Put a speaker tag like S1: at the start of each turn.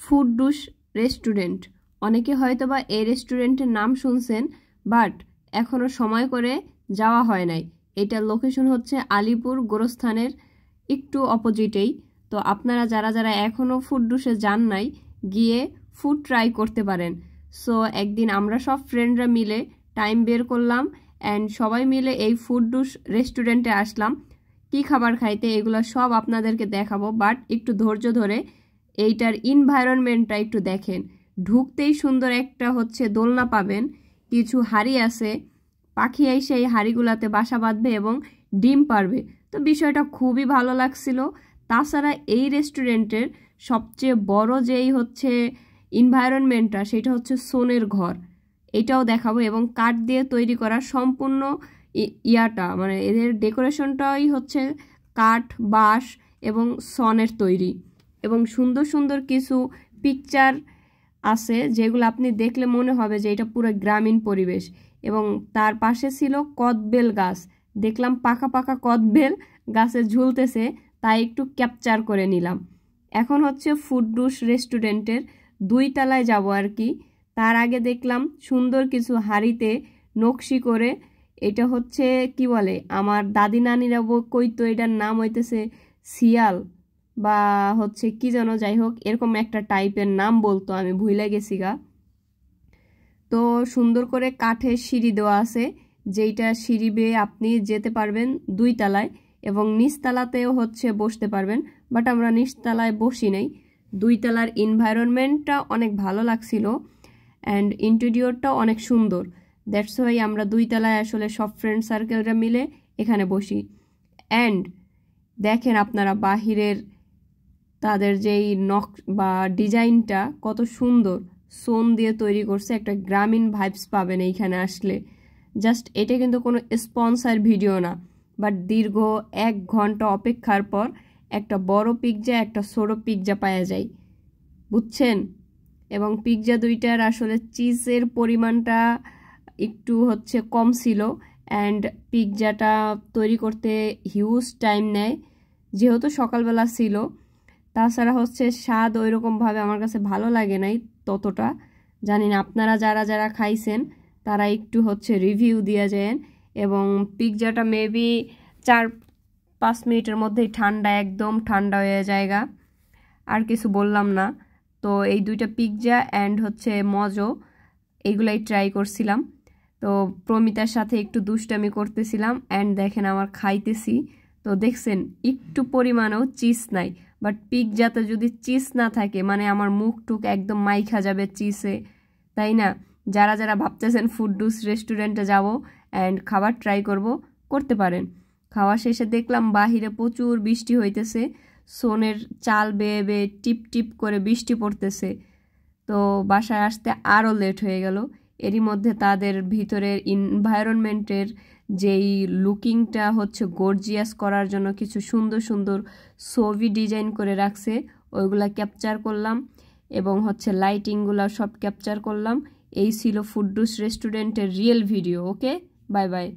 S1: ফুডডুস restaurant. অনেকে হয়তোবা এই রেস্টুরেন্টের নাম শুনছেন, বাট এখনও সময় করে যাওয়া হয় নাই। এটার লোকেশন হচ্ছে আলিপুর গোরস্থানের একটু অপোজিটেই। তো আপনারা যারা যারা এখনও ফুডডুসে যান নাই, গিয়ে ফুড ট্রাই করতে পারেন। সো একদিন আমরা সব ফ্রেন্ডরা মিলে টাইম বের করলাম অ্যান্ড সবাই মিলে এই ফুডডুস রেস্টুরেন্টে আসলাম কি খাবার খাইতে, এগুলো সব আপনাদেরকে দেখাবো। বাট একটু ধৈর্য ধরে এইটার এনভায়রনমেন্টটা একটু দেখেন। ঢুকতেই সুন্দর একটা হচ্ছে দোলনা পাবেন, কিছু হাড়ি আছে, পাখি এসে এই হাড়িগুলাতে বাসা বাঁধবে এবং ডিম পারবে। তো বিষয়টা খুবই ভালো লাগছিল। তাছাড়া এই রেস্টুরেন্টের সবচেয়ে বড় যেই হচ্ছে এনভায়রনমেন্টটা, সেটা হচ্ছে সোনের ঘর, এটাও দেখাবো। এবং কাঠ দিয়ে তৈরি করা সম্পূর্ণ ইয়াটা, মানে এদের ডেকোরেশনটাই হচ্ছে কাঠ, বাঁশ এবং সনের তৈরি। এবং সুন্দর সুন্দর কিছু পিকচার আছে যেগুলো আপনি দেখলে মনে হবে যে এটা পুরো গ্রামীণ পরিবেশ। এবং তার পাশে ছিল কদবেল গাছ, দেখলাম পাকা পাকা কদবেল গাছে ঝুলতেছে, তাই একটু ক্যাপচার করে নিলাম। এখন হচ্ছে ফুডডুস রেস্টুরেন্টের 2 তলায় যাব আর কি। তার আগে দেখলাম সুন্দর কিছু হাঁড়িতে নকশি করে, এটা হচ্ছে কি বলে, আমার দাদি নানিরা কইতো এটার নাম হইতেছে শিয়াল বা হচ্ছে কি যেন, যাই হোক এরকম একটা টাইপের নাম বলতো, আমি ভুলে গেছি গা। তো সুন্দর করে কাঠের সিঁড়ি দেওয়া আছে, যেইটা সিঁড়ি বেয়ে আপনি যেতে পারবেন 2 তলায় এবং নিচতলাতেও হচ্ছে বসতে পারবেন। বাট আমরা নিচতলায় বসি নাই। 2 তলার এনভায়রনমেন্টটা অনেক ভালো লাগছিল অ্যান্ড ইন্টেরিয়রটাও অনেক সুন্দর। দ্যাটস ওয়াই আমরা 2 তলায় আসলে সব ফ্রেন্ড সার্কেলরা মিলে এখানে বসি। অ্যান্ড দেখেন আপনারা বাহিরের তাদের যেই নক বা ডিজাইনটা কত সুন্দর, সোন দিয়ে তৈরি করছে, একটা গ্রামীণ ভাইবস পাবেন এইখানে আসলে। জাস্ট এটা কিন্তু কোনো স্পন্সার ভিডিও না, বাট দীর্ঘ 1 ঘন্টা অপেক্ষার পর একটা বড় পিৎজা একটা ছোট পিৎজা পাওয়া যায়, বুঝছেন। এবং পিৎজা দুইটার আসলে চিজের পরিমাণটা একটু হচ্ছে কম ছিল অ্যান্ড পিৎজাটা তৈরি করতে হিউজ টাইম নেয়, যেহেতু সকালবেলা ছিল। তাছাড়া হচ্ছে স্বাদ ওইরকমভাবে আমার কাছে ভালো লাগে নাই ততটা। জানি না আপনারা যারা যারা খাইছেন তারা একটু হচ্ছে রিভিউ দিয়ে যান। এবং পিৎজাটা মেবি 4-5 মিনিটের মধ্যেই ঠান্ডা, একদম ঠান্ডা হয়ে যায়গা। আর কিছু বললাম না। তো এই 2টা পিৎজা অ্যান্ড হচ্ছে মজো, এইগুলাই ট্রাই করছিলাম। তো প্রমিতার সাথে একটু দুষ্টামি করতেছিলাম অ্যান্ড দেখেন আমার খাইতেছি। তো দেখছেন একটু পরিমাণেও চিজ নাই, বাট পিৎজাতে যদি চিজ না থাকে মানে আমার মুখ টুক একদম মাইখা যাবে চিজে, তাই না। যারা যারা ভাবতেছেন ফুডডুস রেস্টুরেন্টে যাব অ্যান্ড খাবার ট্রাই করতে পারেন। খাওয়া শেষে দেখলাম বাহিরে প্রচুর বৃষ্টি হইতেছে, সোনের চাল বেয়ে বেয়ে টিপ টিপ করে বৃষ্টি পড়তেছে। তো বাসায় আসতে আরও লেট হয়ে গেল। এরই মধ্যে তাদের ভিতরের এনভায়রনমেন্টের যেই লুকিংটা হচ্ছে গর্জিয়াস করার জন্য কিছু সুন্দর সুন্দর ছবি ডিজাইন করে রাখছে, ওইগুলা ক্যাপচার করলাম এবং হচ্ছে লাইটিংগুলো সব ক্যাপচার করলাম। এই ছিল ফুডডুস রেস্টুরেন্টের রিয়েল ভিডিও। ওকে, বাই বাই।